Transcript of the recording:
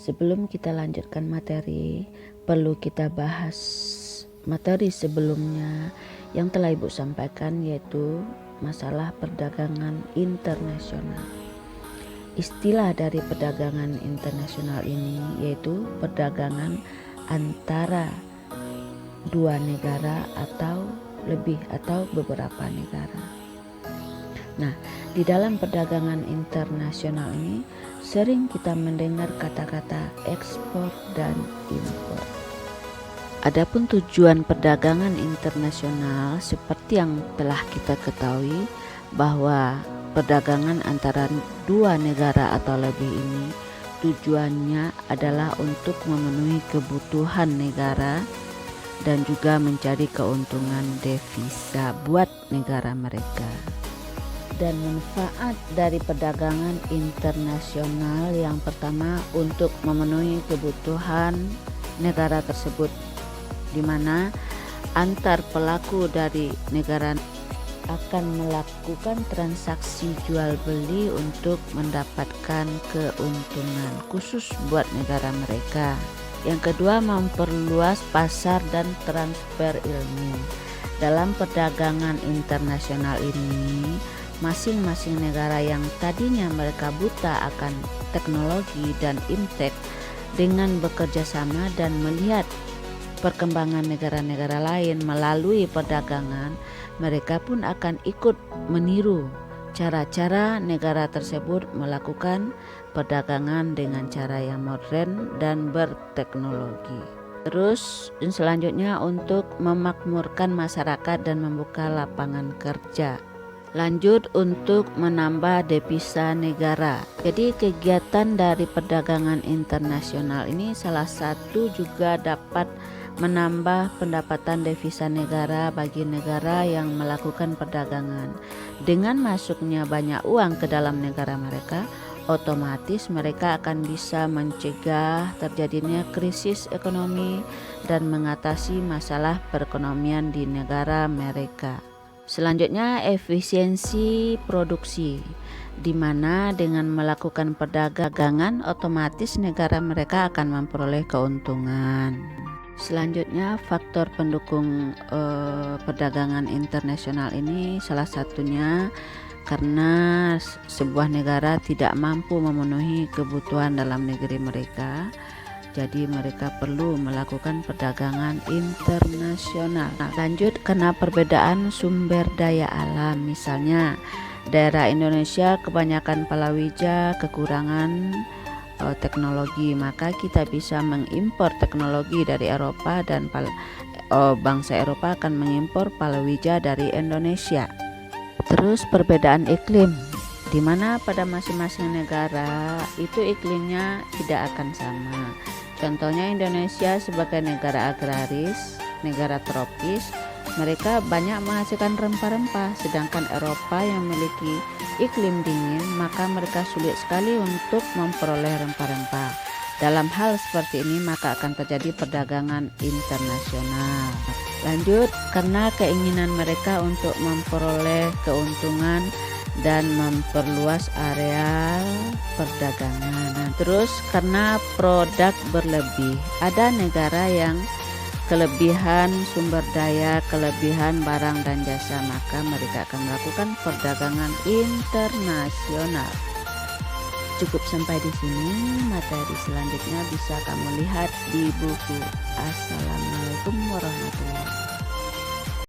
Sebelum kita lanjutkan materi, perlu kita bahas materi sebelumnya yang telah Ibu sampaikan, yaitu masalah perdagangan internasional. Istilah dari perdagangan internasional ini yaitu perdagangan antara dua negara atau lebih atau beberapa negara. Nah, di dalam perdagangan internasional ini sering kita mendengar kata-kata ekspor dan impor. Adapun tujuan perdagangan internasional seperti yang telah kita ketahui bahwa perdagangan antara dua negara atau lebih ini tujuannya adalah untuk memenuhi kebutuhan negara dan juga mencari keuntungan devisa buat negara mereka. Dan manfaat dari perdagangan internasional yang pertama untuk memenuhi kebutuhan negara tersebut, di mana antar pelaku dari negara akan melakukan transaksi jual beli untuk mendapatkan keuntungan khusus buat negara mereka. Yang kedua, memperluas pasar dan transfer ilmu. Dalam perdagangan internasional ini, masing-masing negara yang tadinya mereka buta akan teknologi dan imtek, dengan bekerja sama dan melihat perkembangan negara-negara lain melalui perdagangan, mereka pun akan ikut meniru cara-cara negara tersebut melakukan perdagangan dengan cara yang modern dan berteknologi. Terus selanjutnya untuk memakmurkan masyarakat dan membuka lapangan kerja. Lanjut untuk menambah devisa negara. Jadi kegiatan dari perdagangan internasional ini salah satu juga dapat menambah pendapatan devisa negara bagi negara yang melakukan perdagangan. Dengan masuknya banyak uang ke dalam negara mereka, otomatis mereka akan bisa mencegah terjadinya krisis ekonomi dan mengatasi masalah perekonomian di negara mereka. Selanjutnya, efisiensi produksi, di mana dengan melakukan perdagangan otomatis negara mereka akan memperoleh keuntungan. Selanjutnya, faktor pendukung perdagangan internasional ini salah satunya karena sebuah negara tidak mampu memenuhi kebutuhan dalam negeri mereka. Jadi mereka perlu melakukan perdagangan internasional. Nah, lanjut karena perbedaan sumber daya alam. Misalnya daerah Indonesia kebanyakan palawija, kekurangan teknologi, maka kita bisa mengimpor teknologi dari Eropa dan bangsa Eropa akan mengimpor palawija dari Indonesia. Terus perbedaan iklim, di mana pada masing-masing negara itu iklimnya tidak akan sama. Contohnya Indonesia sebagai negara agraris, negara tropis, mereka banyak menghasilkan rempah-rempah, sedangkan Eropa yang memiliki iklim dingin, maka mereka sulit sekali untuk memperoleh rempah-rempah. Dalam hal seperti ini maka akan terjadi perdagangan internasional. Lanjut, karena keinginan mereka untuk memperoleh keuntungan dan memperluas areal perdagangan. Terus karena produk berlebih, ada negara yang kelebihan sumber daya, kelebihan barang dan jasa, maka mereka akan melakukan perdagangan internasional. Cukup sampai di sini. Materi selanjutnya bisa kamu lihat di buku. Assalamualaikum warahmatullahi wabarakatuh.